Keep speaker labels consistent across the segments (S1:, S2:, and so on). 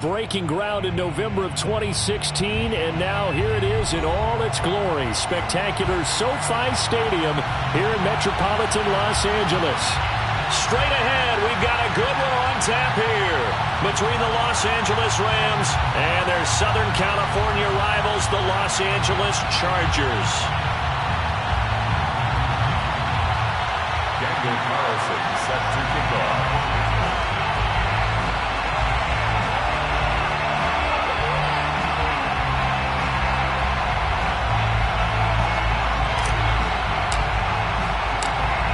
S1: Breaking ground in November of 2016, and now here it is in all its glory. Spectacular SoFi Stadium here in metropolitan Los Angeles. Straight ahead, we've got a good one on tap here between the Los Angeles Rams and their Southern California rivals, the Los Angeles Chargers.
S2: Daniel Carlson set to kick off.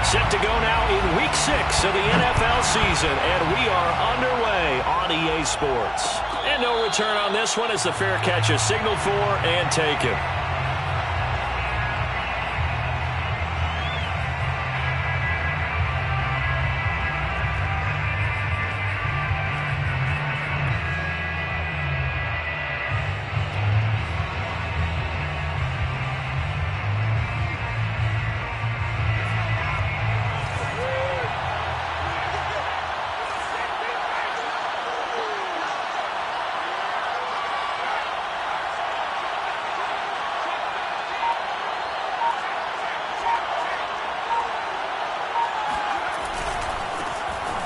S1: Set to go now in Week 6 of the NFL season, and we are underway on EA Sports. And no return on this one as the fair catch is signaled for and taken.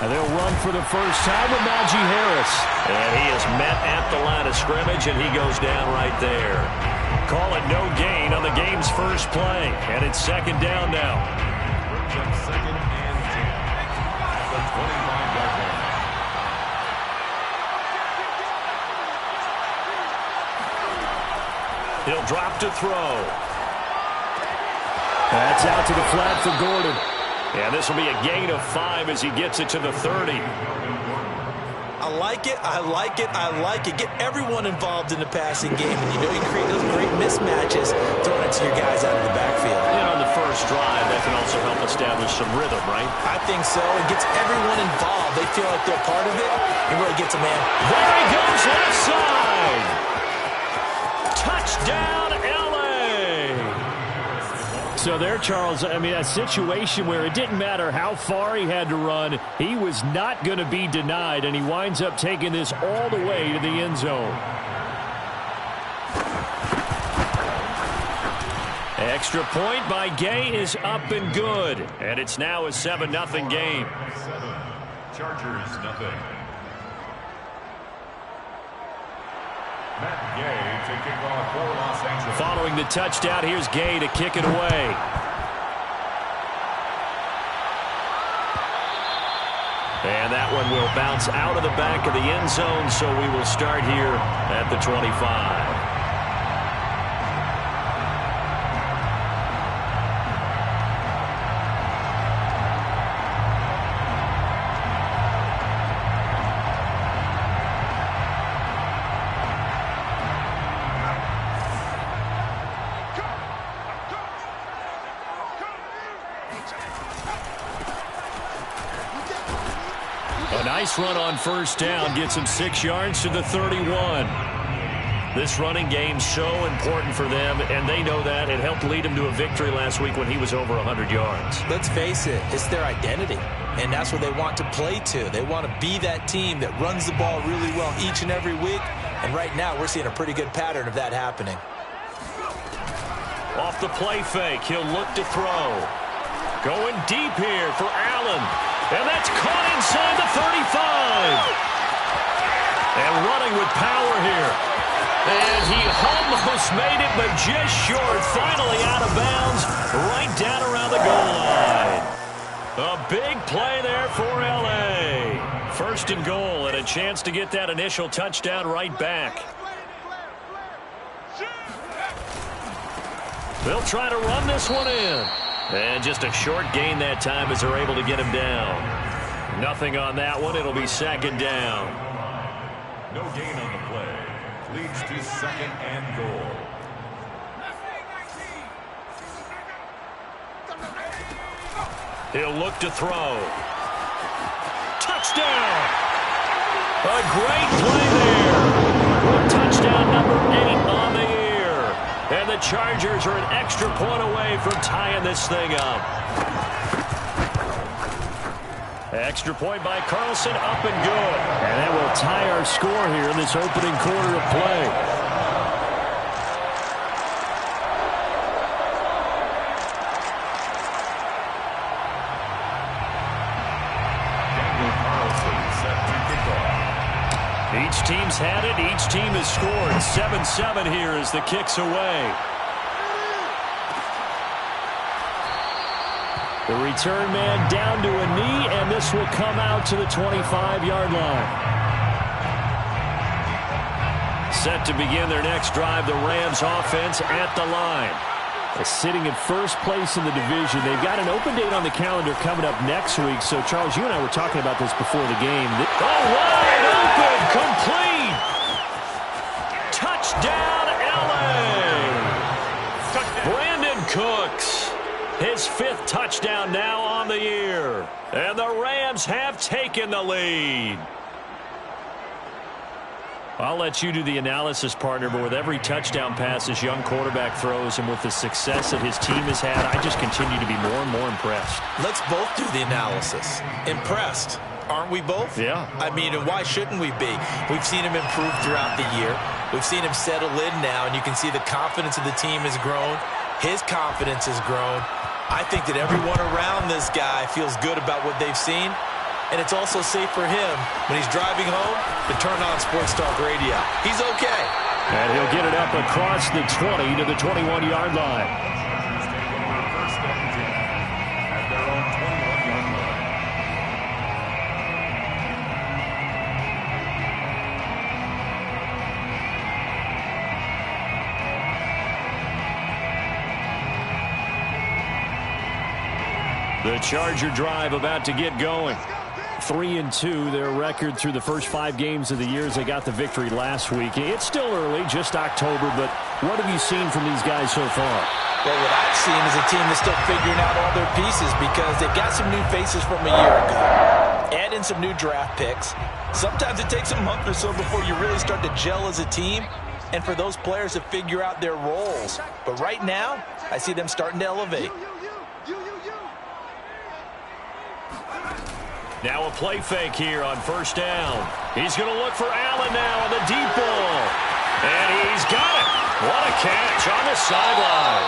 S1: And they'll run for the first time with Najee Harris. And he is met at the line of scrimmage, and he goes down right there. Call it no gain on the game's first play. And it's second down now.
S2: Second and 10. At the 25-yard line.
S1: He'll drop to throw. That's out to the flat for Gordon. And this will be a gain of 5 as he gets it to the 30.
S3: I like it, I like it, I like it. Get everyone involved in the passing game. And you know you create those great mismatches throwing it to your guys out of the backfield.
S1: And on the first drive, that can also help establish some rhythm, right?
S3: I think so. It gets everyone involved. They feel like they're part of it. It really gets a man.
S1: There he goes, left side. Touchdown, L.A. So there, Charles, I mean, a situation where it didn't matter how far he had to run, he was not going to be denied, and he winds up taking this all the way to the end zone. Extra point by Gay is up and good, and it's now a 7-0 game.
S2: 7. Chargers, nothing. Matt Gay taking off for Los Angeles.
S1: Following the touchdown, here's Gay to kick it away. And that one will bounce out of the back of the end zone, so we will start here at the 25. A nice run on first down gets him 6 yards to the 31. This running game's so important for them, and they know that. It helped lead him to a victory last week when he was over 100 yards.
S3: Let's face it, it's their identity, and that's what they want to play to. They want to be that team that runs the ball really well each and every week, and right now we're seeing a pretty good pattern of that happening.
S1: Off the play fake, he'll look to throw. Going deep here for Allen. And that's caught inside the 35. And running with power here. And he almost made it, but just short. Finally out of bounds, right down around the goal line. A big play there for L.A. First and goal, and a chance to get that initial touchdown right back. They'll try to run this one in. And just a short gain that time as they're able to get him down. Nothing on that one. It'll be second down.
S2: No gain on the play. Leads to second and goal.
S1: He'll look to throw. Touchdown! A great play there. Touchdown number 8 on the year. And the Chargers are an extra point away from tying this thing up. Extra point by Carlson, up and good. And that will tie our score here in this opening quarter of play. Each team's had it. Each team has scored. 7-7 here as the kick's away. The return man down to a knee, and this will come out to the 25-yard line. Set to begin their next drive, the Rams offense at the line. Sitting in first place in the division. They've got an open date on the calendar coming up next week. So, Charles, you and I were talking about this before the game. Oh, wide open, complete. Touchdown, L.A. Brandon Cooks. His 5th touchdown now on the year. And the Rams have taken the lead. I'll let you do the analysis, partner, but with every touchdown pass this young quarterback throws and with the success that his team has had, I just continue to be more and more impressed.
S3: Let's both do the analysis. Impressed. Aren't we both?
S1: Yeah.
S3: I mean, and why shouldn't we be? We've seen him improve throughout the year. We've seen him settle in now, and you can see the confidence of the team has grown. His confidence has grown. I think that everyone around this guy feels good about what they've seen. And it's also safe for him when he's driving home to turn on Sports Talk Radio. He's okay.
S1: And he'll get it up across the 20 to the 21-yard line. The Charger drive about to get going. 3-2, their record through the first 5 games of the year as they got the victory last week. It's still early, just October, but what have you seen from these guys so far?
S3: Well, what I've seen is a team that's still figuring out all their pieces because they've got some new faces from a year ago. Add in some new draft picks. Sometimes it takes a month or so before you really start to gel as a team and for those players to figure out their roles. But right now, I see them starting to elevate.
S1: Now a play fake here on first down. He's going to look for Allen now on the deep ball. And he's got it. What a catch on the sideline.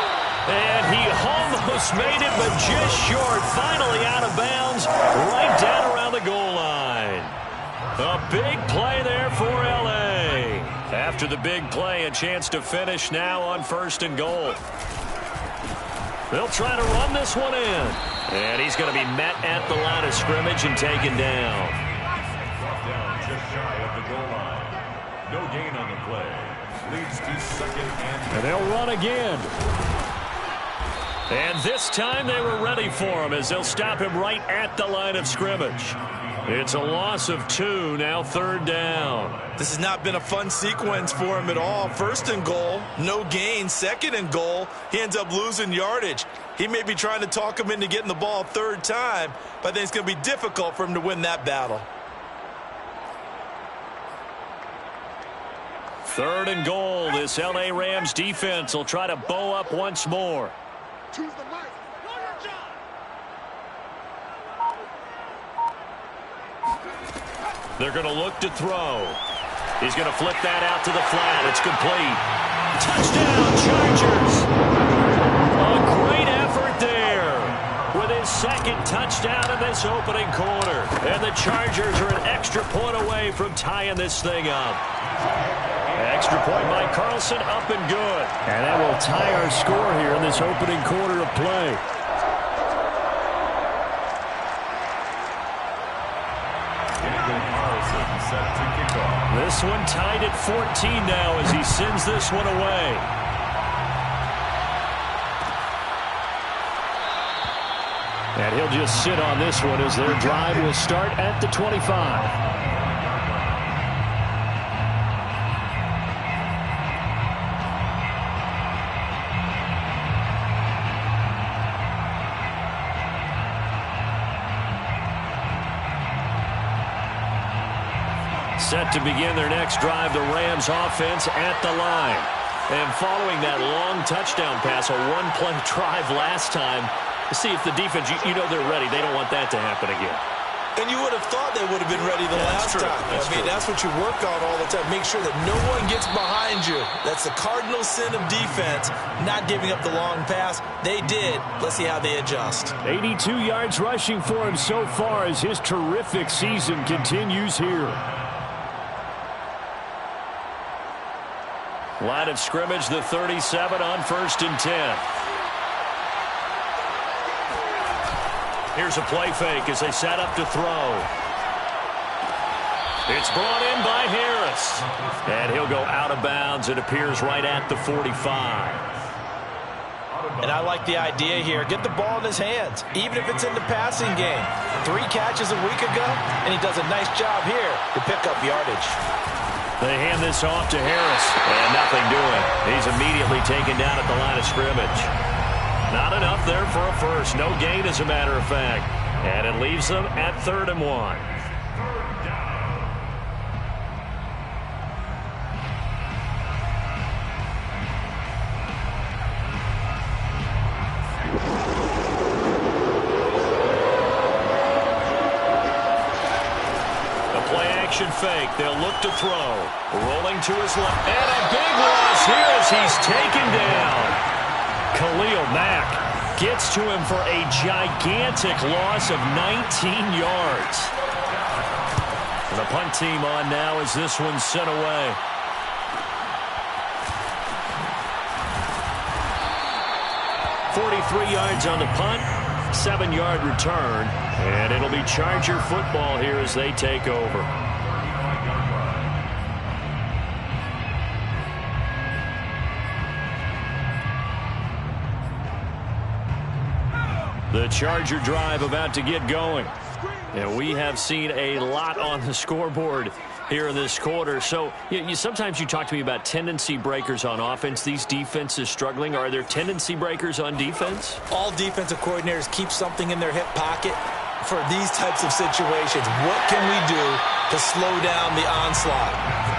S1: And he almost made it, but just short. Finally out of bounds, right down around the goal line. A big play there for L.A. After the big play, a chance to finish now on first and goal. They'll try to run this one in. And he's going to be met at the line of scrimmage and taken down.
S2: Down just shy of the goal line. No gain on the play. Leads to second
S1: and they'll run again. And this time they were ready for him as they'll stop him right at the line of scrimmage. It's a loss of 2, now third down.
S3: This has not been a fun sequence for him at all. First and goal, no gain. Second and goal, he ends up losing yardage. He may be trying to talk him into getting the ball 3rd time, but I think it's going to be difficult for him to win that battle.
S1: 3rd and goal. This L.A. Rams defense will try to bow up once more. They're going to look to throw. He's going to flip that out to the flat. It's complete. Touchdown, Chargers. A great effort there with his 2nd touchdown in this opening quarter. And the Chargers are an extra point away from tying this thing up. Extra point by Carlson, up and good. And that will tie our score here in this opening quarter of play. This one tied at 14 now as he sends this one away. And he'll just sit on this one as their drive will start at the 25. Set to begin their next drive, the Rams offense at the line. And following that long touchdown pass, a one-play drive last time, to see if the defense, you know they're ready. They don't want that to happen again.
S3: And you would have thought they would have been ready the last time. That's what you work on all the time. Make sure that no one gets behind you. That's the cardinal sin of defense, not giving up the long pass. They did. Let's see how they adjust.
S1: 82 yards rushing for him so far as his terrific season continues here. Line of scrimmage, the 37 on 1st and 10. Here's a play fake as they set up to throw. It's brought in by Harris. And he'll go out of bounds. It appears right at the 45.
S3: And I like the idea here. Get the ball in his hands, even if it's in the passing game. 3 catches a week ago, and he does a nice job here to pick up yardage.
S1: They hand this off to Harris, and nothing doing. He's immediately taken down at the line of scrimmage. Not enough there for a first. No gain, as a matter of fact. And it leaves them at 3rd and 1. Fake. They'll look to throw. Rolling to his left. And a big loss here as he's taken down. Khalil Mack gets to him for a gigantic loss of 19 yards. And the punt team on now as this one's sent away. .43 yards on the punt. 7-yard return. And it'll be Charger football here as they take over. The Charger drive about to get going. And we have seen a lot on the scoreboard here in this quarter. So sometimes you talk to me about tendency breakers on offense. These defenses struggling. Are there tendency breakers on defense?
S3: All defensive coordinators keep something in their hip pocket for these types of situations. What can we do to slow down the onslaught?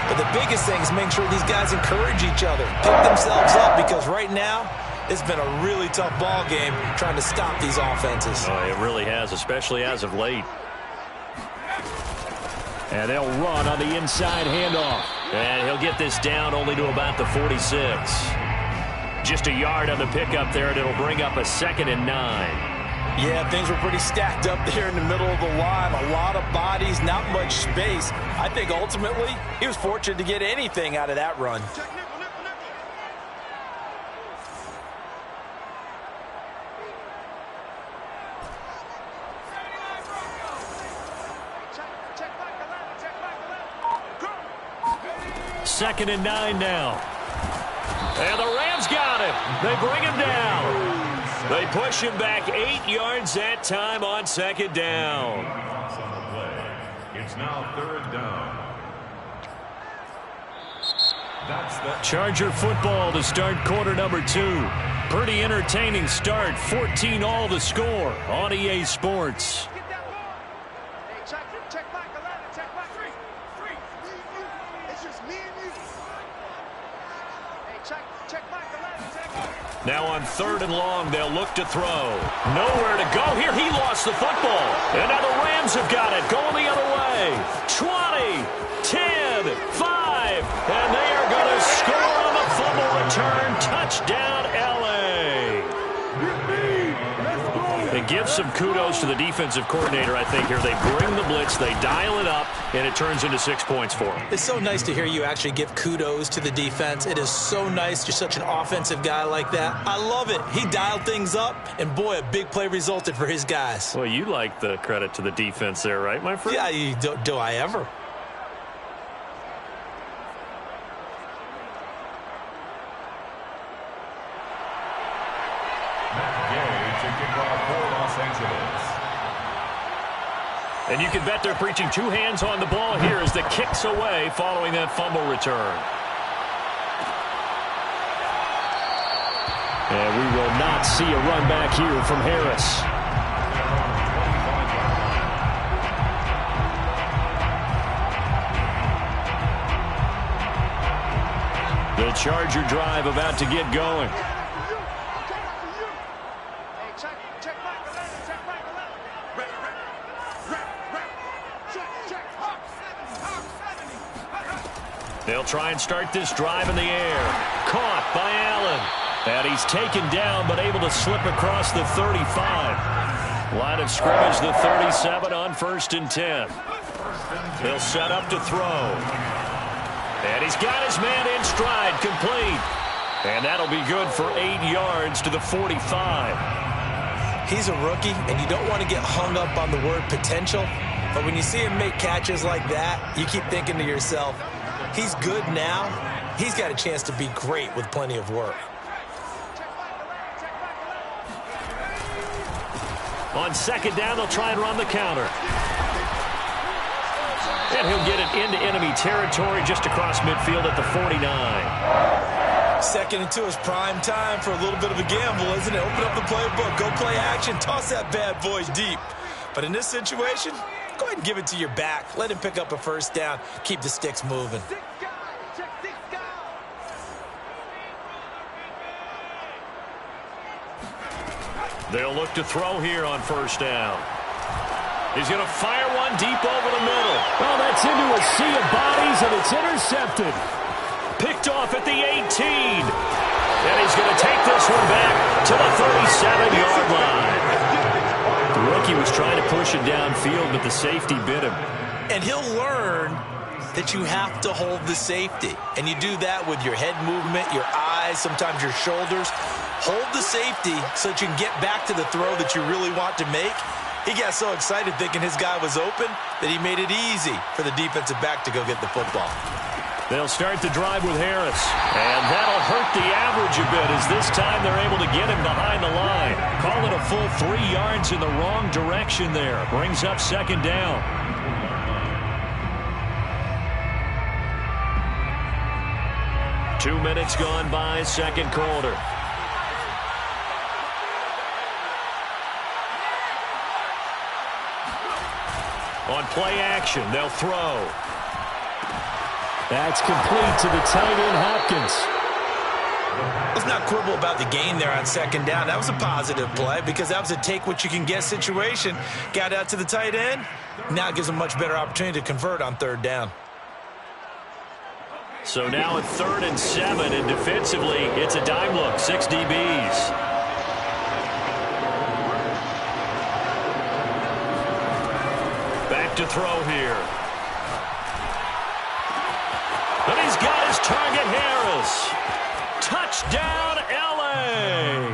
S3: But the biggest thing is make sure these guys encourage each other, pick themselves up, because right now it's been a really tough ball game trying to stop these offenses.
S1: Oh, it really has, especially as of late. And they'll run on the inside handoff. And he'll get this down only to about the 46. Just a yard on the pickup there, and it'll bring up a 2nd and 9.
S3: Yeah, things were pretty stacked up there in the middle of the line. A lot of bodies, not much space. I think ultimately he was fortunate to get anything out of that run.
S1: Second and 9 now. And the Rams got him. They bring him down. They push him back 8 yards that time on 2nd down.
S2: It's now 3rd down. That's the
S1: Charger football to start quarter number 2. Pretty entertaining start. 14-all to score on EA Sports. Now on 3rd and long, they'll look to throw. Nowhere to go here. He lost the football. And now the Rams have got it. Going the other way. 20, 10, 5. And they are going to score on the fumble return. Touchdown, L.A. It gives some kudos to the defensive coordinator, I think, here. They bring the blitz, they dial it up, and it turns into 6 points for them.
S3: It's so nice to hear you actually give kudos to the defense. It is so nice. You're such an offensive guy like that. I love it. He dialed things up, and boy, a big play resulted for his guys.
S1: Well, you like the credit to the defense there, right, my friend?
S3: Yeah, do I ever?
S1: And you can bet they're preaching 2 hands on the ball here as the kick's away following that fumble return. And we will not see a run back here from Harris. The Charger drive about to get going. They'll try and start this drive in the air. Caught by Allen. And he's taken down but able to slip across the 35. Line of scrimmage, the 37 on 1st and 10. He'll set up to throw. And he's got his man in stride, complete. And that'll be good for 8 yards to the 45.
S3: He's a rookie, and you don't want to get hung up on the word potential. But when you see him make catches like that, you keep thinking to yourself, he's good now. He's got a chance to be great with plenty of work.
S1: On 2nd down, they'll try and run the counter. And he'll get it into enemy territory just across midfield at the 49.
S3: 2nd and 2 is prime time for a little bit of a gamble, isn't it? Open up the playbook, go play action, toss that bad boy deep. But in this situation, go ahead and give it to your back. Let him pick up a 1st down. Keep the sticks moving.
S1: They'll look to throw here on 1st down. He's going to fire one deep over the middle.
S4: Well, that's into a sea of bodies, and it's intercepted.
S1: Picked off at the 18. And he's going to take this one back to the 37-yard line. The rookie was trying to push it downfield, but the safety bit him.
S3: And he'll learn that you have to hold the safety. And you do that with your head movement, your eyes, sometimes your shoulders. Hold the safety so that you can get back to the throw that you really want to make. He got so excited thinking his guy was open that he made it easy for the defensive back to go get the football.
S1: They'll start the drive with Harris. And that'll hurt the average a bit as this time they're able to get him behind the line. Call it a full 3 yards in the wrong direction there. Brings up 2nd down. Two minutes gone by, 2nd quarter. On play action, they'll throw.
S4: That's complete to the tight end, Hopkins.
S3: Let's not quibble about the gain there on 2nd down. That was a positive play because that was a take-what-you-can-get situation. Got out to the tight end. Now it gives them a much better opportunity to convert on 3rd down.
S1: So now at 3rd and 7, and defensively, it's a dime look, 6 DBs. To throw here. And he's got his target, Harris. Touchdown, L.A.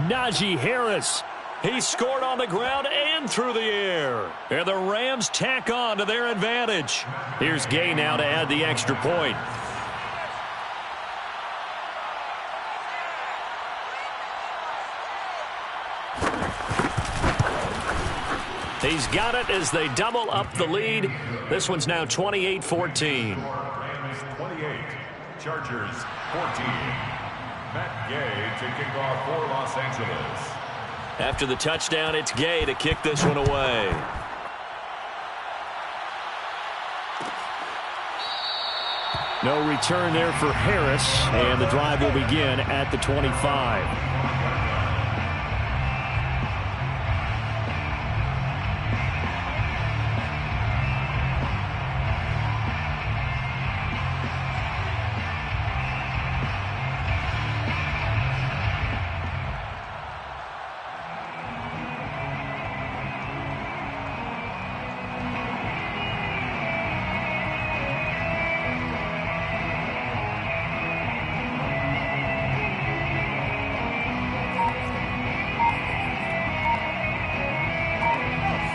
S4: Najee Harris.
S1: He scored on the ground and through the air. And the Rams tack on to their advantage. Here's Gay now to add the extra point. He's got it as they double up the lead. This one's now 28-14.
S2: Rams 28, Chargers 14. Matt Gay to kick off for Los Angeles.
S1: After the touchdown, it's Gay to kick this one away.
S4: No return there for Harris, and the drive will begin at the 25.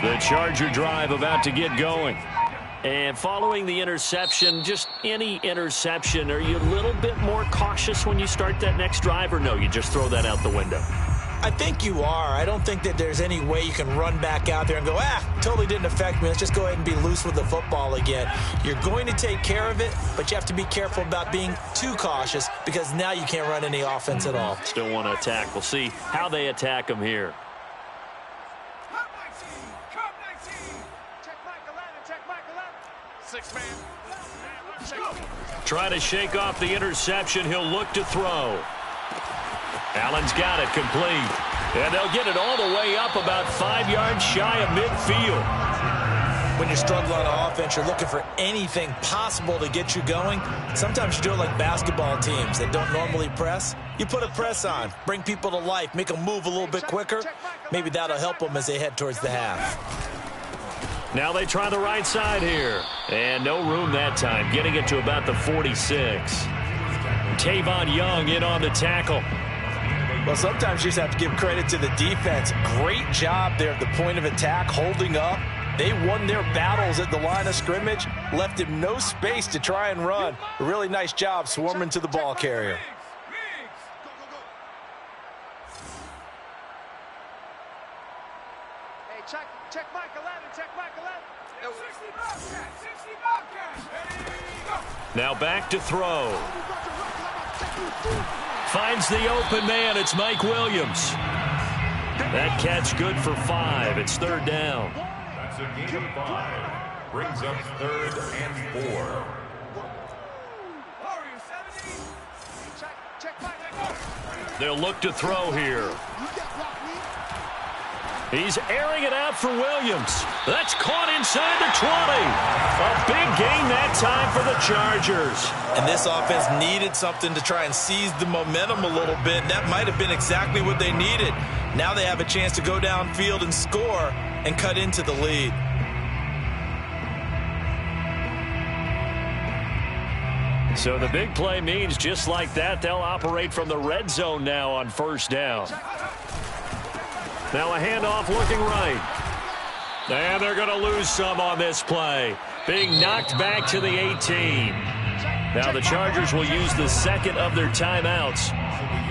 S1: The Charger drive about to get going. And following the interception, just any interception, are you a little bit more cautious when you start that next drive, or no, you just throw that out the window?
S3: I think you are. I don't think that there's any way you can run back out there and go, totally didn't affect me. Let's just go ahead and be loose with the football again. You're going to take care of it, but you have to be careful about being too cautious because now you can't run any offense at all.
S1: Still want to attack. We'll see how they attack them here. Trying to shake off the interception. He'll look to throw. Allen's got it complete. And they'll get it all the way up about 5 yards shy of midfield.
S3: when you're struggling on offense, you're looking for anything possible to get you going. Sometimes you do it like basketball teams that don't normally press. You put a press on, bring people to life, make them move a little bit quicker. Maybe that'll help them as they head towards the half.
S4: Now they try the right side here. And no room that time, getting it to about the 46. Tavon Young in on the tackle.
S3: Well, sometimes you just have to give credit to the defense. Great job there at the point of attack, holding up. They won their battles at the line of scrimmage, left him no space to try and run. A really nice job swarming to the ball carrier.
S5: Hey, check Mike 11, check Mike 11. 60 Bobcats.
S4: Now back to throw. Finds the open man. It's Mike Williams. That catch good for 5. It's third down.
S2: That's a gain of 5. Brings up 3rd and 4.
S4: They'll look to throw here. He's airing it out for Williams. That's caught inside the 20. A big gain that time for the Chargers.
S3: And this offense needed something to try and seize the momentum a little bit. That might have been exactly what they needed. Now they have a chance to go downfield and score and cut into the lead.
S4: So the big play means just like that, they'll operate from the red zone now on first down. Now a handoff looking right. And they're going to lose some on this play. Being knocked back to the 18. Now the Chargers will use the second of their timeouts.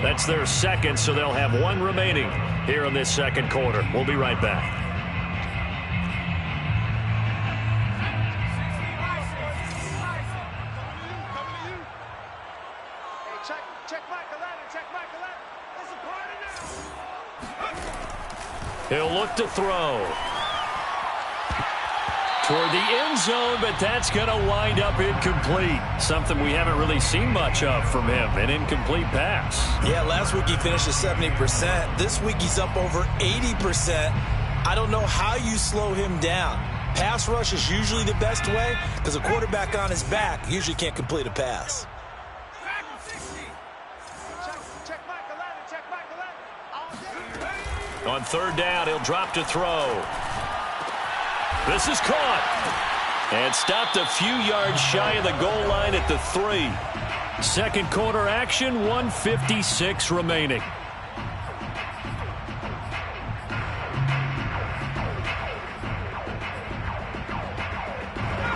S4: That's their second, so they'll have 1 remaining here in this second quarter. We'll be right back. He'll look to throw. Toward the end zone, but that's going to wind up incomplete. Something we haven't really seen much of from him, an incomplete pass.
S3: Yeah, last week he finished at 70%. This week he's up over 80%. I don't know how you slow him down. Pass rush is usually the best way because a quarterback on his back usually can't complete a pass.
S4: On third down, he'll drop to throw. This is caught. And stopped a few yards shy of the goal line at the 3. Second quarter action, 1:56 remaining.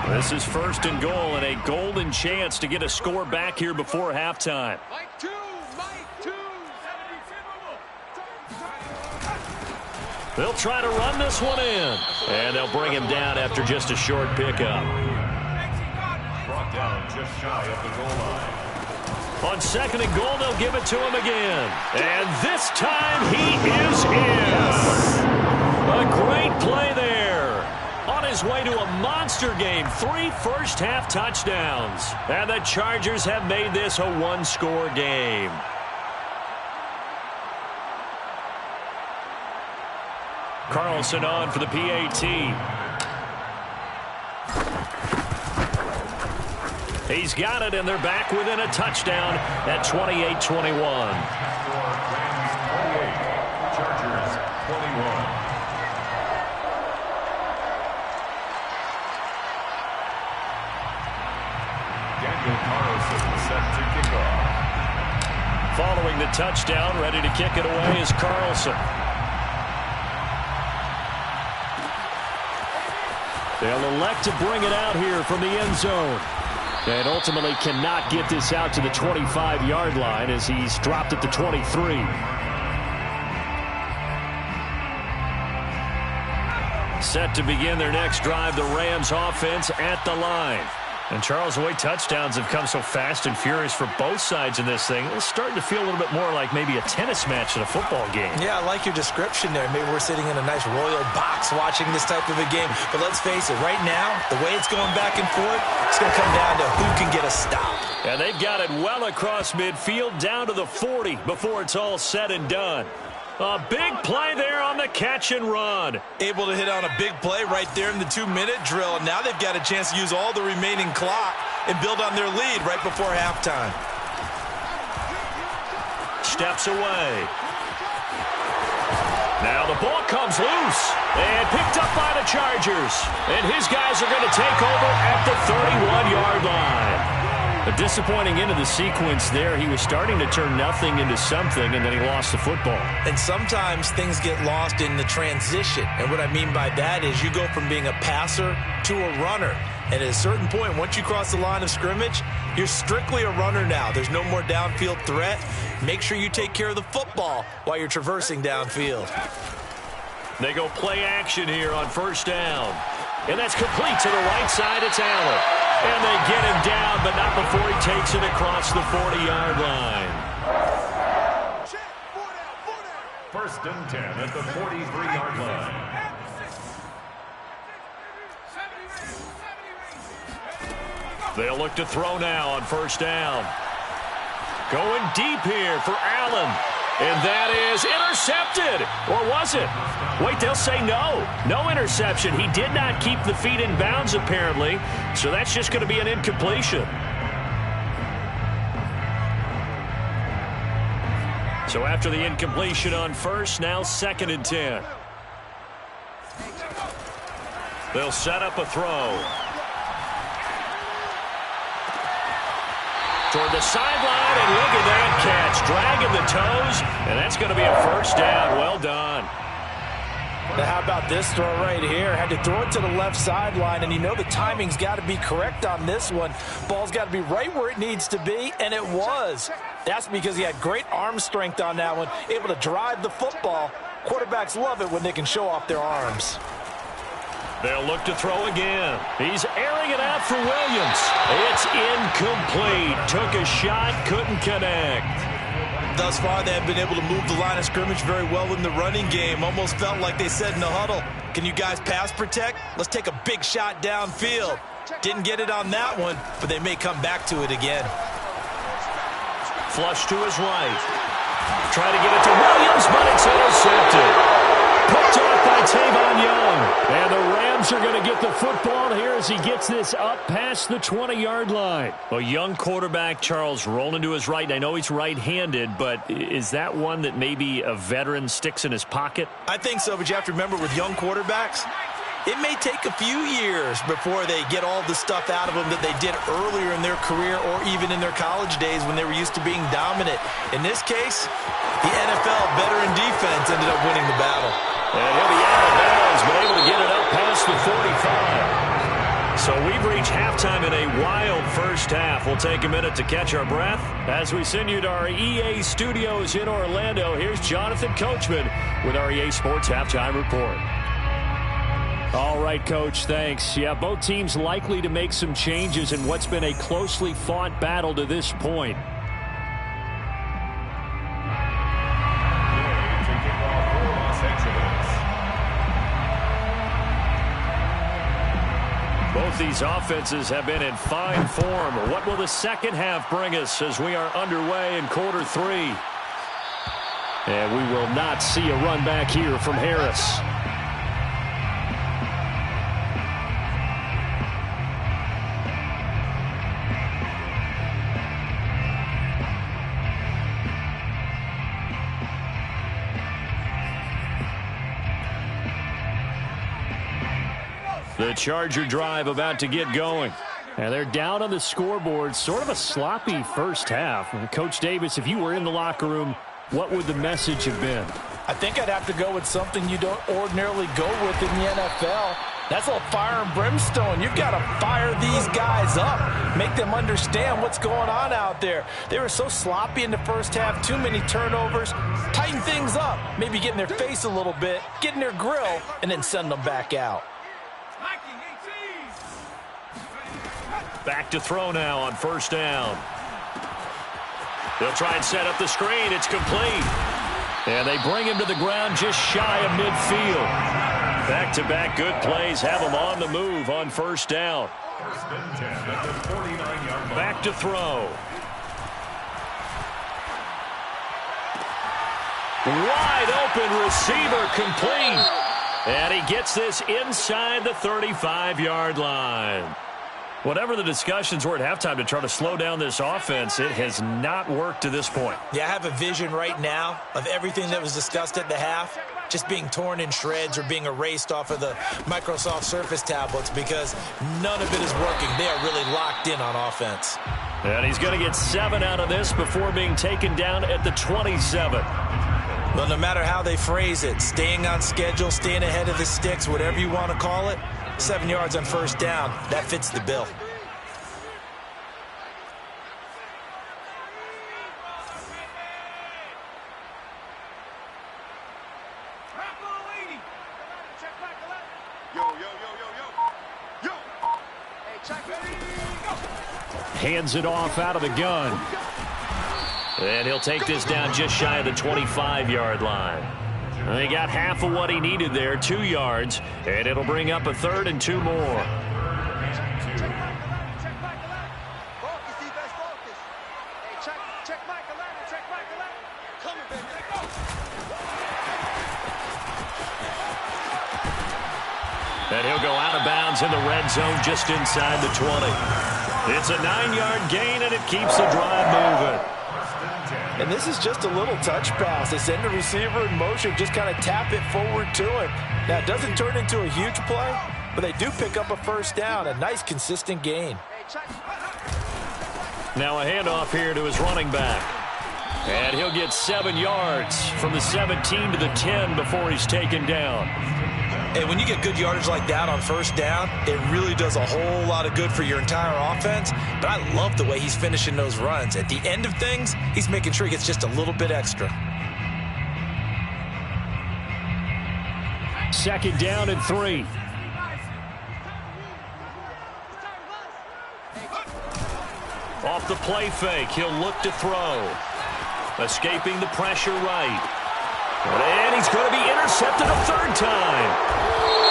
S4: This is first and goal and a golden chance to get a score back here before halftime. They'll try to run this one in. And they'll bring him down after just a short pickup.
S2: Brought down just shy of the goal line.
S4: On second and goal, they'll give it to him again. And this time he is in. A great play there. On his way to a monster game. 3 first-half touchdowns. And the Chargers have made this a 1-score game. Carlson on for the PAT. He's got it, and they're back within a touchdown at 28-21.
S2: Chargers 21. Daniel Carlson set to kick off.
S4: Following the touchdown, ready to kick it away is Carlson. They'll elect to bring it out here from the end zone. And ultimately cannot get this out to the 25-yard line as he's dropped at the 23. Set to begin their next drive, the Rams offense at the line. And Charles, the way touchdowns have come so fast and furious for both sides in this thing, it's starting to feel a little bit more like maybe a tennis match than a football game.
S3: Yeah, I like your description there. Maybe we're sitting in a nice royal box watching this type of a game. But let's face it, right now, the way it's going back and forth, it's going to come down to who can get a stop.
S4: And they've got it well across midfield down to the 40 before it's all said and done. A big play there on the catch and run.
S3: Able to hit on a big play right there in the 2-minute drill. And now they've got a chance to use all the remaining clock and build on their lead right before halftime.
S4: Steps away. Now the ball comes loose and picked up by the Chargers. And his guys are going to take over at the 31-yard line. A disappointing end of the sequence there. He was starting to turn nothing into something, and then he lost the football.
S3: And sometimes things get lost in the transition. And what I mean by that is you go from being a passer to a runner. And at a certain point, once you cross the line of scrimmage, you're strictly a runner now. There's no more downfield threat. Make sure you take care of the football while you're traversing downfield.
S4: They go play action here on first down. And that's complete to the right side. It's Allen. And they get him down, but not before he takes it across the 40-yard line.
S2: First and 10 at the 43-yard line.
S4: They'll look to throw now on first down. Going deep here for Allen. And that is intercepted. Or was it? Wait, they'll say no. No interception. He did not keep the feet in bounds, apparently. So that's just going to be an incompletion. So after the incompletion on first, now 2nd and 10. They'll set up a throw. Toward the sideline, and look at that catch. Dragging the toes, and that's going to be a first down. Well done.
S3: Now how about this throw right here? Had to throw it to the left sideline, and you know the timing's got to be correct on this one. Ball's got to be right where it needs to be, and it was. That's because he had great arm strength on that one, able to drive the football. Quarterbacks love it when they can show off their arms.
S4: They'll look to throw again. He's airing it out for Williams. It's incomplete. Took a shot, couldn't connect.
S3: Thus far, they have been able to move the line of scrimmage very well in the running game. Almost felt like they said in the huddle, can you guys pass protect? Let's take a big shot downfield. Didn't get it on that one, but they may come back to it again.
S4: Flush to his right. Try to get it to Williams, but it's intercepted. Picked off by Tavon Young. And the Rams are going to get the football here as he gets this up past the 20-yard line. A young quarterback, Charles, rolling to his right. And I know he's right-handed, but is that one that maybe a veteran sticks in his pocket?
S3: I think so, but you have to remember with young quarterbacks, it may take a few years before they get all the stuff out of them that they did earlier in their career or even in their college days when they were used to being dominant. In this case, the NFL veteran defense ended up winning the battle.
S4: And he'll be out of bounds, but able to get it up past the 45. So we've reached halftime in a wild first half. We'll take a minute to catch our breath as we send you to our EA studios in Orlando. Here's Jonathan Coachman with our EA Sports Halftime Report. All right, Coach, thanks. Yeah, both teams likely to make some changes in what's been a closely fought battle to this point. Both these offenses have been in fine form. What will the second half bring us as we are underway in quarter 3? And we will not see a run back here from Harris. The Charger drive about to get going. And they're down on the scoreboard. Sort of a sloppy first half. Coach Davis, if you were in the locker room, what would the message have been?
S3: I think I'd have to go with something you don't ordinarily go with in the NFL. That's all fire and brimstone. You've got to fire these guys up. Make them understand what's going on out there. They were so sloppy in the first half. Too many turnovers. Tighten things up. Maybe get in their face a little bit. Get in their grill. And then send them back out.
S4: Back to throw now on first down. They'll try and set up the screen. It's complete. And they bring him to the ground just shy of midfield. Back-to-back good plays have him on the move on first down. Back to throw.
S1: Wide open receiver complete. And he gets this inside the 35-yard line. Whatever the discussions were at halftime to try to slow down this offense, it has not worked to this point.
S3: Yeah, I have a vision right now of everything that was discussed at the half just being torn in shreds or being erased off of the Microsoft Surface tablets because none of it is working. They are really locked in on offense.
S1: And he's going to get 7 out of this before being taken down at the 27.
S3: Well, no matter how they phrase it, staying on schedule, staying ahead of the sticks, whatever you want to call it, 7 yards on first down, that fits the bill.
S1: Hands it off out of the gun. And he'll take this down just shy of the 25-yard line. And he got half of what he needed there, 2 yards, and it'll bring up a 3rd and 2 more. And he'll go out of bounds in the red zone just inside the 20. It's a 9-yard gain, and it keeps the drive moving.
S3: And this is just a little touch pass. They send the receiver in motion, just kind of tap it forward to him. Now, it doesn't turn into a huge play, but they do pick up a first down, a nice, consistent gain.
S1: Now a handoff here to his running back. And he'll get 7 yards from the 17 to the 10 before he's taken down.
S3: And when you get good yardage like that on first down, it really does a whole lot of good for your entire offense. But I love the way he's finishing those runs. At the end of things, he's making sure he gets just a little bit extra.
S1: 2nd down and 3. Off the play fake, he'll look to throw. Escaping the pressure right. And he's going to be intercepted a 3rd time.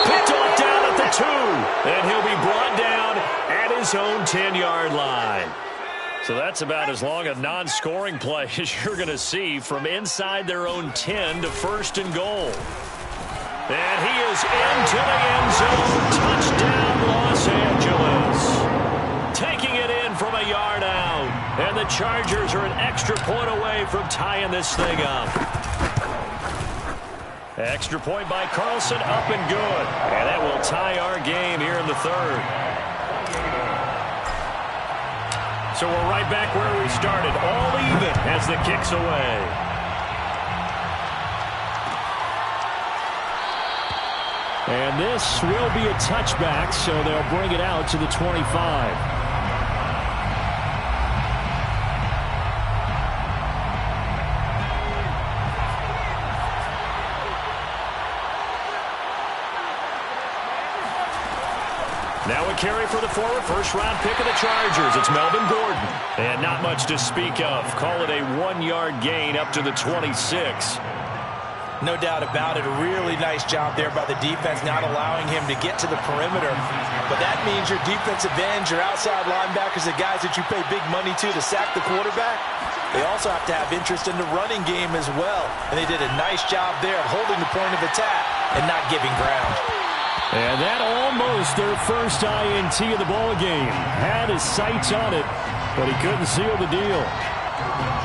S1: Picked off down at the 2. And he'll be brought down at his own 10-yard line. So that's about as long a non-scoring play as you're going to see from inside their own 10 to 1st and goal. And he is into the end zone. Touchdown, Los Angeles. Taking it in from a yard out. And the Chargers are an extra point away from tying this thing up. Extra point by Carlson, up and good. And that will tie our game here in the 3rd. So we're right back where we started, all even as the kick's away. And this will be a touchback, so they'll bring it out to the 25. Now a carry for the former first-round pick of the Chargers. It's Melvin Gordon. And not much to speak of. Call it a 1-yard gain up to the 26.
S3: No doubt about it. A really nice job there by the defense, not allowing him to get to the perimeter. But that means your defensive ends, your outside linebackers, the guys that you pay big money to sack the quarterback, they also have to have interest in the running game as well. And they did a nice job there of holding the point of attack and not giving ground.
S1: And that almost their first INT of the ball game. Had his sights on it, but he couldn't seal the deal.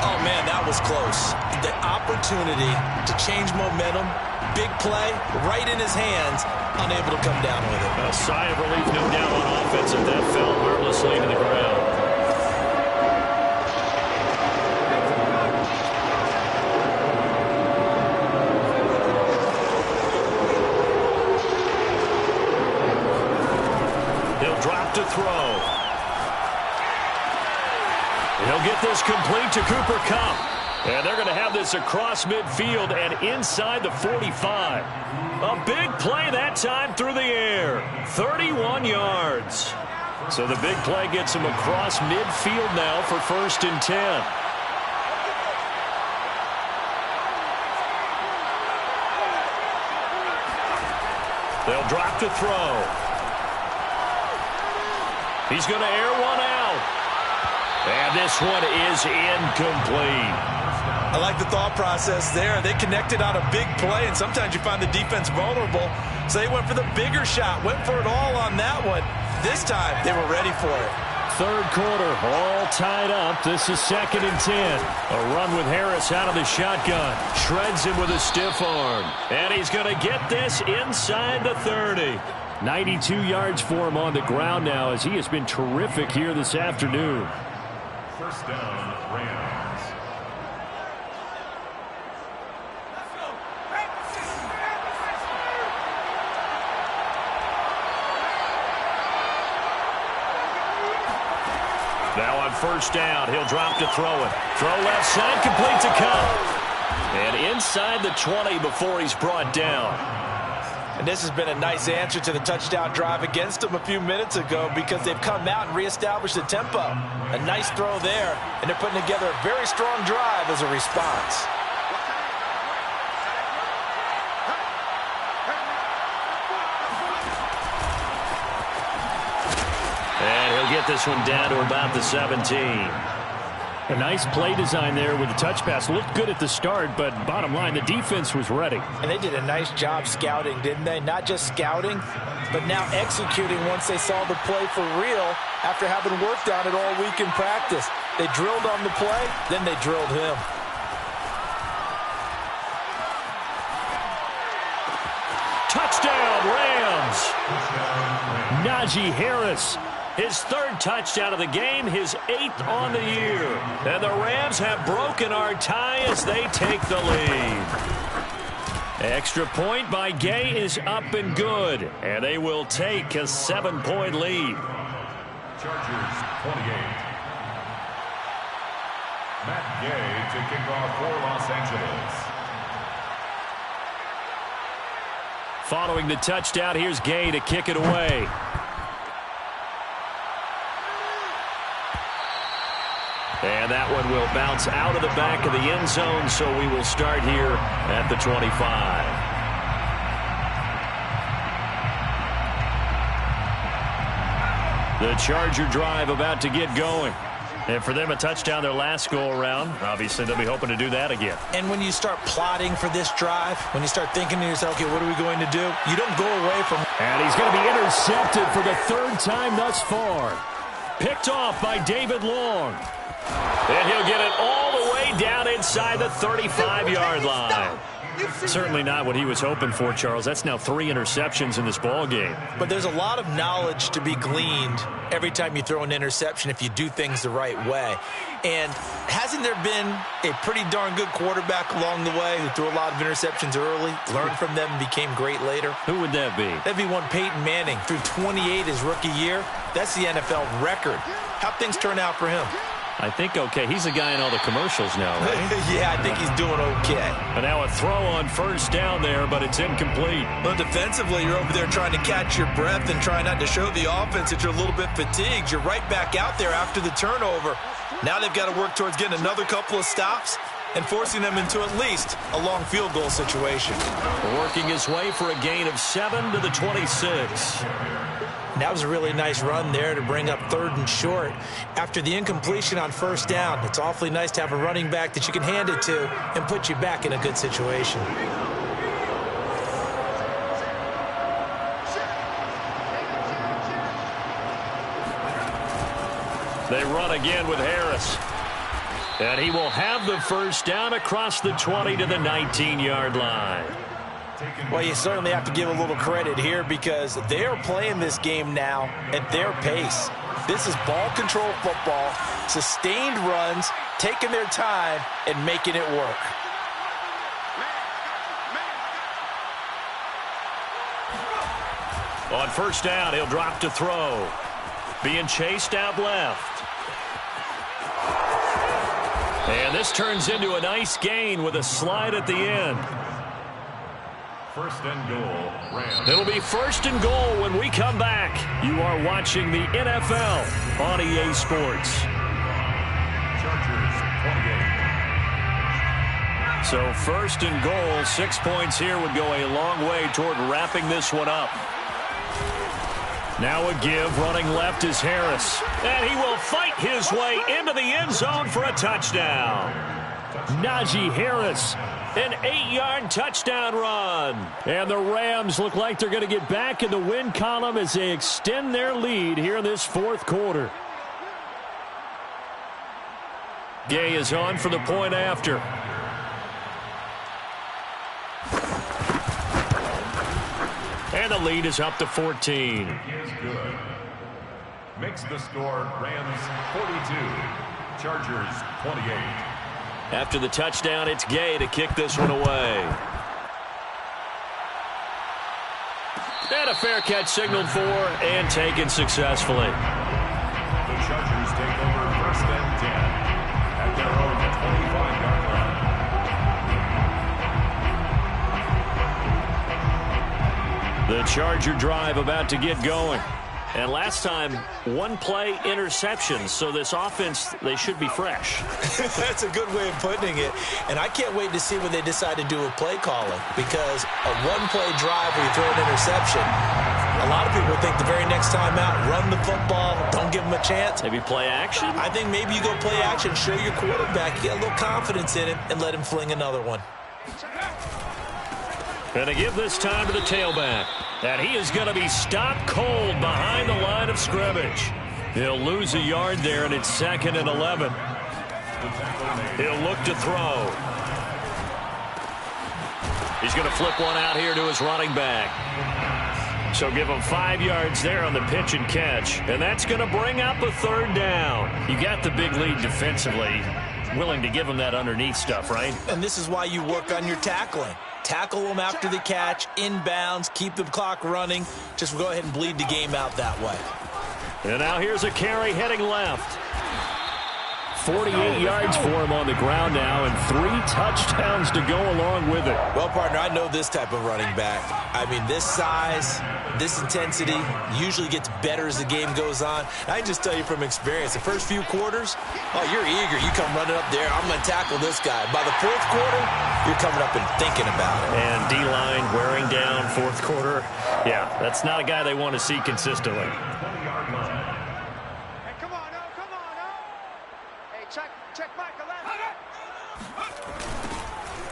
S3: Oh, man, that was close. The opportunity to change momentum, big play, right in his hands, unable to come down with it.
S1: A sigh of relief, no doubt, on offense, if that fell harmlessly to the ground. Drop to throw. He'll get this complete to Cooper Kupp. And they're going to have this across midfield and inside the 45. A big play that time through the air. 31 yards. So the big play gets him across midfield now for 1st and 10. They'll drop to throw. He's going to air one out. And this one is incomplete.
S3: I like the thought process there. They connected on a big play, and sometimes you find the defense vulnerable. So they went for the bigger shot, went for it all on that one. This time, they were ready for it.
S4: Third quarter, all tied up. This is 2nd and 10. A run with Harris out of the shotgun. Shreds him with a stiff arm. And he's going to get this inside the 30. 92 yards for him on the ground now as he has been terrific here this afternoon.
S2: First down, Rams.
S4: Now on first down, he'll drop to throw it. Throw left side, completes a cut. And inside the 20 before he's brought down.
S3: And this has been a nice answer to the touchdown drive against them a few minutes ago because they've come out and reestablished the tempo. A nice throw there, and they're putting together a very strong drive as a response.
S4: And he'll get this one down to about the 17. A nice play design there with the touch pass. Looked good at the start, but bottom line, the defense was ready.
S3: And they did a nice job scouting, didn't they? Not just scouting, but now executing once they saw the play for real after having worked on it all week in practice. They drilled on the play, then they drilled him.
S4: Touchdown, Rams! Najee Harris. His 3rd touchdown of the game, his 8th on the year. And the Rams have broken our tie as they take the lead. Extra point by Gay is up and good. And they will take a 7-point lead.
S2: Chargers 28. Matt Gay to kick off for Los Angeles.
S4: Following the touchdown, here's Gay to kick it away. And that one will bounce out of the back of the end zone, so we will start here at the 25. The Charger drive about to get going. And for them, a touchdown their last go-around. Obviously, they'll be hoping to do that again.
S3: And when you start plotting for this drive, when you start thinking to yourself, okay, what are we going to do? You don't go away from...
S4: And he's going to be intercepted for the 3rd time thus far. Picked off by David Long. And he'll get it all the way down inside the 35-yard line. Certainly not what he was hoping for, Charles. That's now 3 interceptions in this ball game.
S3: But there's a lot of knowledge to be gleaned every time you throw an interception if you do things the right way. And hasn't there been a pretty darn good quarterback along the way who threw a lot of interceptions early, learned from them, and became great later?
S4: Who would that be?
S3: That'd be one Peyton Manning. Threw 28 his rookie year. That's the NFL record. How'd things turn out for him?
S4: I think okay. He's the guy in all the commercials now, right?
S3: Yeah, I think he's doing okay.
S4: And now a throw on first down there, but it's incomplete.
S3: Well, defensively, you're over there trying to catch your breath and try not to show the offense that you're a little bit fatigued. You're right back out there after the turnover. Now they've got to work towards getting another couple of stops and forcing them into at least a long field goal situation.
S4: Working his way for a gain of 7 to the 26.
S3: That was a really nice run there to bring up 3rd and short. After the incompletion on first down, it's awfully nice to have a running back that you can hand it to and put you back in a good situation.
S4: They run again with Harris. And he will have the first down across the 20 to the 19-yard line.
S3: Well, you certainly have to give a little credit here because they are playing this game now at their pace. This is ball control football, sustained runs, taking their time, and making it work.
S4: On first down, he'll drop to throw. Being chased out left. And this turns into a nice gain with a slide at the end.
S2: First and goal, Rams.
S4: It'll be first and goal when we come back. You are watching the NFL on EA Sports.
S2: Chargers 28.
S4: So first and goal, 6 points here would go a long way toward wrapping this one up. Now a give, running left is Harris. And he will fight his way into the end zone for a touchdown.
S1: Najee Harris, an 8-yard touchdown run. And the Rams look like they're going to get back in the win column as they extend their lead here in this fourth quarter. Gay is on for the point after. And the lead is up to 14.
S2: Is good. Makes the score Rams 42, Chargers 28.
S1: After the touchdown, it's Gay to kick this one away. And a fair catch signaled for and taken successfully.
S2: The Chargers take over 1st and 10 at their own 25-yard line.
S1: The Charger drive about to get going. And last time, one play interception. So this offense, they should be fresh.
S3: That's a good way of putting it. And I can't wait to see when they decide to do a play calling. Because a one-play drive where you throw an interception, a lot of people think the very next time out, run the football, don't give them a chance.
S1: Maybe play action?
S3: I think maybe you go play action, show your quarterback, get a little confidence in it, and let him fling another one.
S1: Going to give this time to the tailback. And he is going to be stopped cold behind the line of scrimmage. He'll lose a yard there, and it's 2nd and 11. He'll look to throw. He's going to flip one out here to his running back. So give him 5 yards there on the pitch and catch. And that's going to bring up a 3rd down. You got the big lead defensively. Willing to give him that underneath stuff, right?
S3: And this is why you work on your tackling. Tackle them after the catch, inbounds, keep the clock running. Just go ahead and bleed the game out that way.
S1: And now here's a carry heading left. 48 yards for him on the ground now and 3 touchdowns to go along with it.
S3: Well, partner, I know this type of running back. I mean, this size, this intensity usually gets better as the game goes on. I can just tell you from experience, the first few quarters, oh, you're eager. You come running up there, I'm going to tackle this guy. By the 4th quarter, you're coming up and thinking about it.
S1: And D-line wearing down 4th quarter. Yeah, that's not a guy they want to see consistently.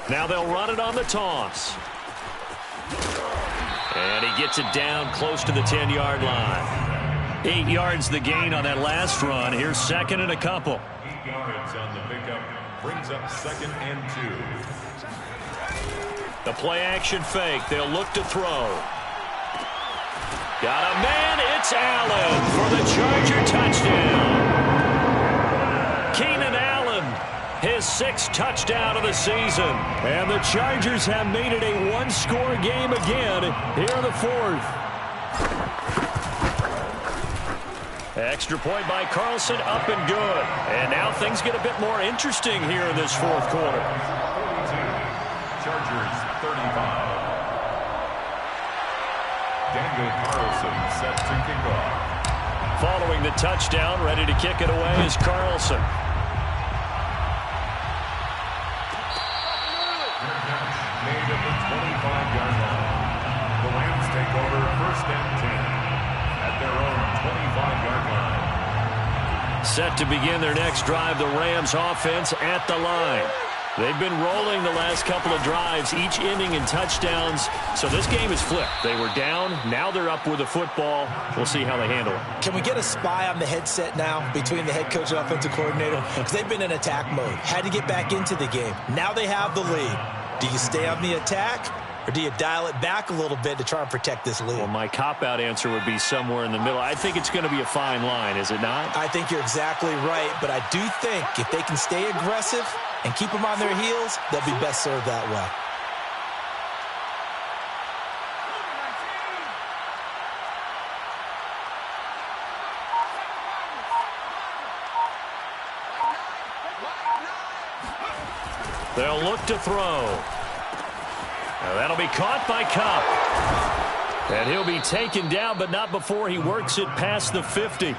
S1: Now they'll run it on the toss. And he gets it down close to the 10-yard line. 8 yards the gain on that last run. Here's 2nd and a couple.
S2: 8 yards on the pickup brings up 2nd and 2.
S1: The play-action fake. They'll look to throw. Got a man. It's Allen for the Charger touchdown. Keenan Allen, his 6th touchdown of the season. And the Chargers have made it a one-score game again here in the 4th. Extra point by Carlson, up and good. And now things get a bit more interesting here in this 4th quarter.
S2: 42, Chargers 35. Daniel Carlson set to kick off.
S1: Following the touchdown, ready to kick it away is Carlson.
S2: Made at the 25-yard line. The Rams take over 1st and 10 at their own 25-yard line.
S1: Set to begin their next drive, the Rams offense at the line. They've been rolling the last couple of drives, each ending in touchdowns. So this game is flipped. They were down. Now they're up with the football. We'll see how they handle it.
S3: Can we get a spy on the headset now between the head coach and offensive coordinator? Because they've been in attack mode. Had to get back into the game. Now they have the lead. Do you stay on the attack, or do you dial it back a little bit to try and protect this lead?
S1: Well, my cop-out answer would be somewhere in the middle. I think it's going to be a fine line, is it not?
S3: I think you're exactly right, but I do think if they can stay aggressive and keep them on their heels, they'll be best served that way.
S1: They'll look to throw. Now that'll be caught by Cup. And he'll be taken down, but not before he works it past the 50.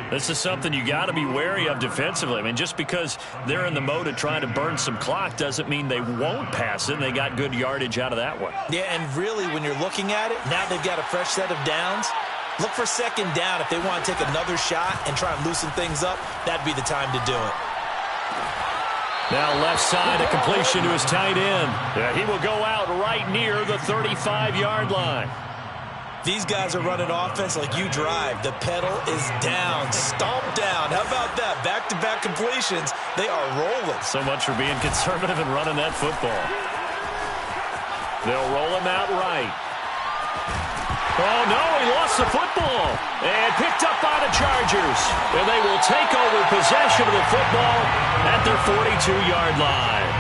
S1: This is something you got to be wary of defensively. I mean, just because they're in the mode of trying to burn some clock doesn't mean they won't pass it. And they got good yardage out of that one.
S3: Yeah, and really, when you're looking at it, now they've got a fresh set of downs. Look for 2nd down. If they want to take another shot and try and loosen things up, that'd be the time to do it.
S4: Now left side, a completion to his tight end. Yeah, he will go out right near the 35-yard line.
S3: These guys are running offense like you drive. The pedal is down, stomped down. How about that? Back-to-back completions. They are rolling.
S4: So much for being conservative and running that football. They'll roll him out right. Oh, no, he lost the football. And picked up by the Chargers. And they will take over possession of the football at their 42-yard line.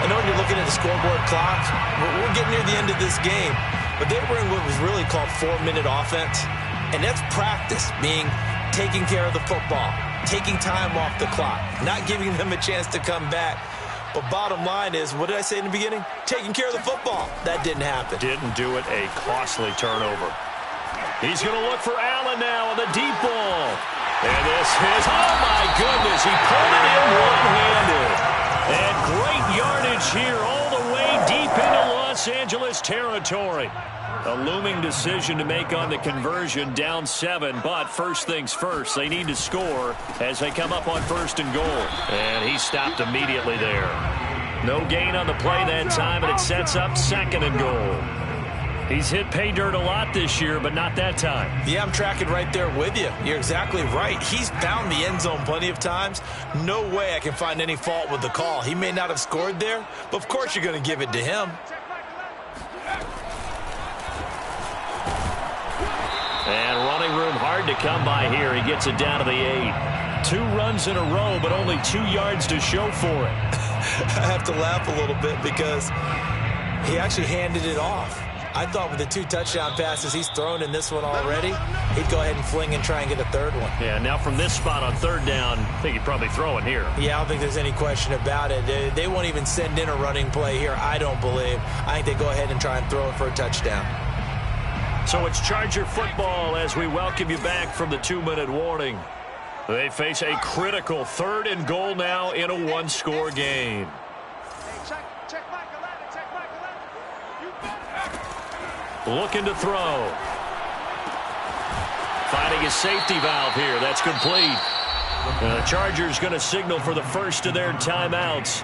S3: I know when you're looking at the scoreboard clock, we're getting near the end of this game. But they were in what was really called 4-minute offense. And that's practice, being taking care of the football, taking time off the clock, not giving them a chance to come back. But bottom line is, what did I say in the beginning? Taking care of the football. That didn't happen.
S4: Didn't do it. A costly turnover. He's going to look for Allen now on the deep ball. And this is, oh my goodness, he pulled it in one-handed. And great yardage here all the way deep into Los Angeles territory. A looming decision to make on the conversion, down 7. But first things first, they need to score as they come up on 1st and goal. And he stopped immediately there. No gain on the play that time, and it sets up 2nd and goal. He's hit pay dirt a lot this year, but not that time.
S3: Yeah, I'm tracking right there with you. You're exactly right. He's found the end zone plenty of times. No way I can find any fault with the call. He may not have scored there, but of course you're going to give it to him.
S4: And running room hard to come by here. He gets it down to the 8. 2 runs in a row, but only 2 yards to show for it.
S3: I have to laugh a little bit because he actually handed it off. I thought with the 2 touchdown passes he's thrown in this one already, he'd go ahead and fling and try and get a 3rd one.
S4: Yeah, now from this spot on 3rd down, I think he'd probably throw it here.
S3: Yeah, I don't think there's any question about it. They won't even send in a running play here, I don't believe. I think they go ahead and try and throw it for a touchdown.
S4: So it's Charger football as we welcome you back from the 2-minute warning. They face a critical 3rd and goal now in a 1-score game. Looking to throw. Finding a safety valve here. That's complete. The Chargers going to signal for the first of their timeouts.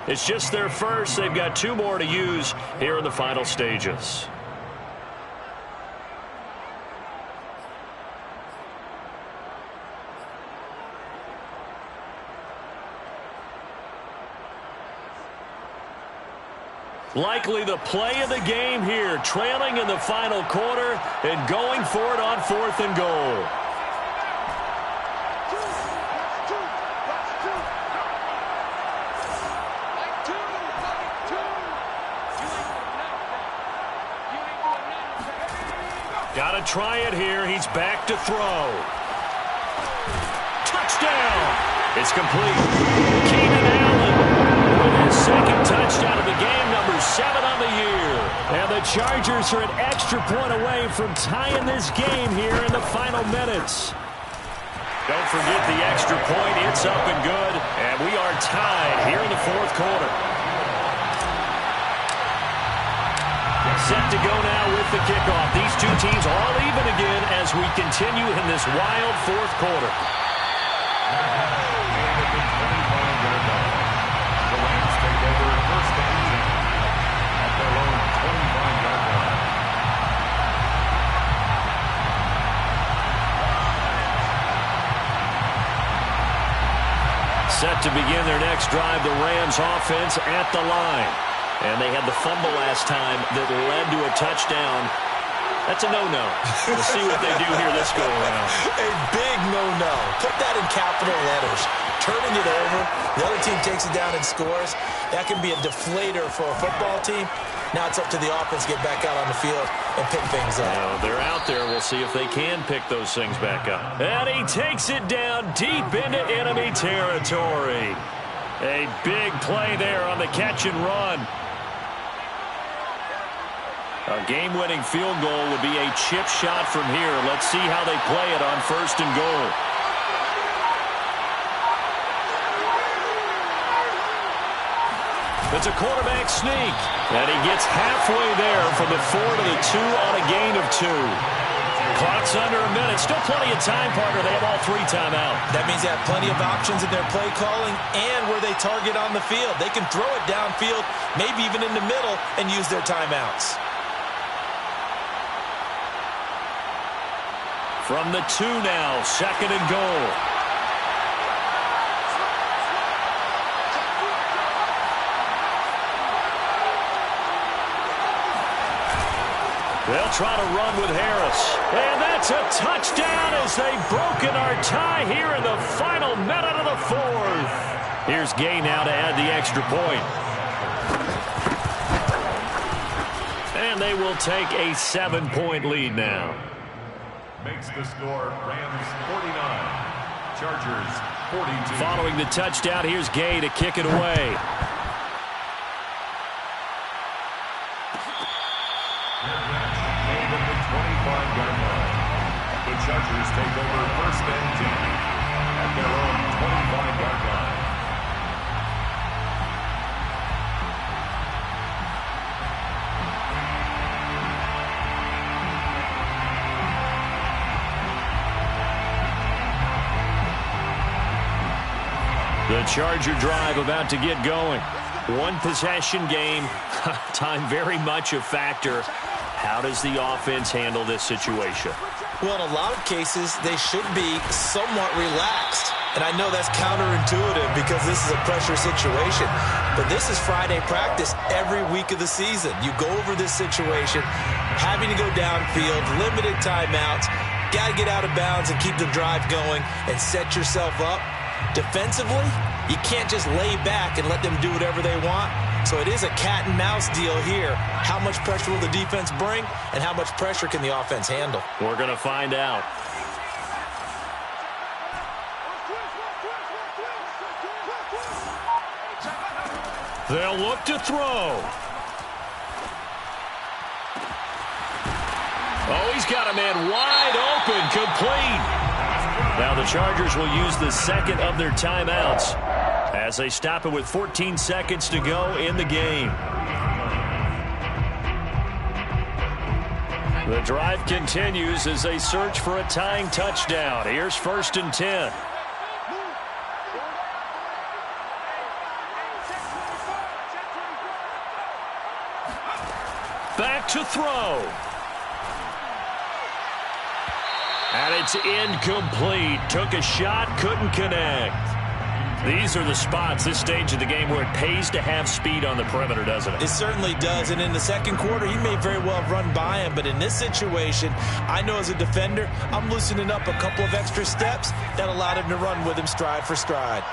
S4: It's just their first. They've got 2 more to use here in the final stages. Likely the play of the game here, trailing in the final quarter and going for it on 4th and goal. Got to try it here. He's back to throw. Touchdown. It's complete. Keenan Allen with his 2nd touchdown of the game, number 7 on the year. And the Chargers are an extra point away from tying this game here in the final minutes. Don't forget the extra point. It's up and good. And we are tied here in the 4th quarter. Set to go now with the kickoff. These 2 teams all even again as we continue in this wild 4th quarter. Set to begin their next drive, the Rams offense at the line. And they had the fumble last time that led to a touchdown. That's a no-no. We'll see what they do here this go-around.
S3: A big no-no. Put that in capital letters. Turning it over, the other team takes it down and scores. That can be a deflator for a football team. Now it's up to the offense to get back out on the field and pick things up.
S4: Now, they're out there. We'll see if they can pick those things back up. And he takes it down deep into enemy territory. A big play there on the catch and run. A game-winning field goal would be a chip shot from here. Let's see how they play it on 1st and goal. It's a quarterback sneak. And he gets halfway there from the 4 to the 2 on a gain of 2. Clock's under a minute. Still plenty of time, partner. They have all 3 timeouts.
S3: That means they have plenty of options in their play calling and where they target on the field. They can throw it downfield, maybe even in the middle, and use their timeouts.
S4: From the 2 now, 2nd and goal. They'll try to run with Harris. And that's a touchdown as they've broken our tie here in the final minute of the 4th. Here's Gay now to add the extra point. And they will take a 7-point lead now.
S2: Makes the score Rams 49, Chargers 42.
S4: Following the touchdown, here's Gay to kick it away.
S2: The Chargers take over 1st and 10 at their own 25-yard line.
S4: The Charger drive about to get going. 1-possession game. Time very much a factor. How does the offense handle this situation?
S3: Well, in a lot of cases, they should be somewhat relaxed. And I know that's counterintuitive because this is a pressure situation. But this is Friday practice every week of the season. You go over this situation, having to go downfield, limited timeouts, got to get out of bounds and keep the drive going and set yourself up. Defensively, you can't just lay back and let them do whatever they want. So it is a cat and mouse deal here. How much pressure will the defense bring, and how much pressure can the offense handle?
S4: We're going to find out. They'll look to throw. Oh, he's got a man wide open, complete. Now the Chargers will use the 2nd of their timeouts as they stop it with 14 seconds to go in the game. The drive continues as they search for a tying touchdown. Here's 1st and 10. Back to throw. And it's incomplete. Took a shot, couldn't connect. These are the spots, this stage of the game, where it pays to have speed on the perimeter, doesn't it?
S3: It certainly does. And in the 2nd quarter, he may very well have run by him. But in this situation, I know as a defender, I'm loosening up a couple of extra steps that allowed him to run with him stride for stride.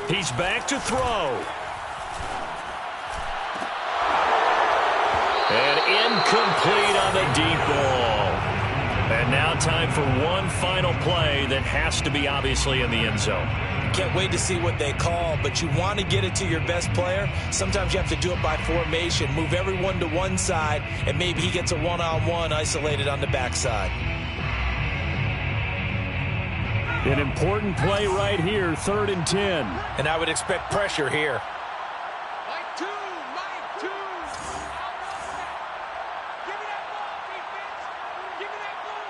S4: He's back to throw. And incomplete on the deep ball. And now time for one final play that has to be obviously in the end zone.
S3: Can't wait to see what they call, but you want to get it to your best player. Sometimes you have to do it by formation. Move everyone to one side, and maybe he gets a one-on-one isolated on the backside.
S4: An important play right here, 3rd and 10.
S3: And I would expect pressure here.
S5: Mike two. Give me that ball, defense. Give me that ball.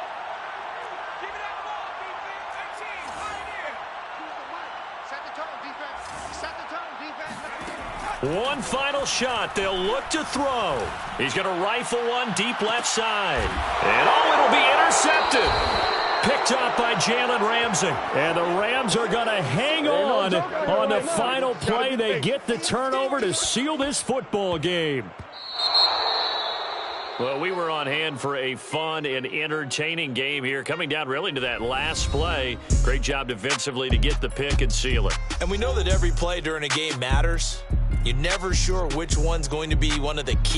S5: Give me that ball, defense. 18, pioneer. Set the tone, defense. Set the tone, defense.
S4: One final shot. They'll look to throw. He's going to rifle one deep left side. And it'll be intercepted. Picked up by Jalen Ramsey. And the Rams are going to hang on the final play. They get the turnover to seal this football game. Well, we were on hand for a fun and entertaining game here. Coming down really to that last play. Great job defensively to get the pick and seal it.
S3: And we know that every play during a game matters. You're never sure which one's going to be one of the key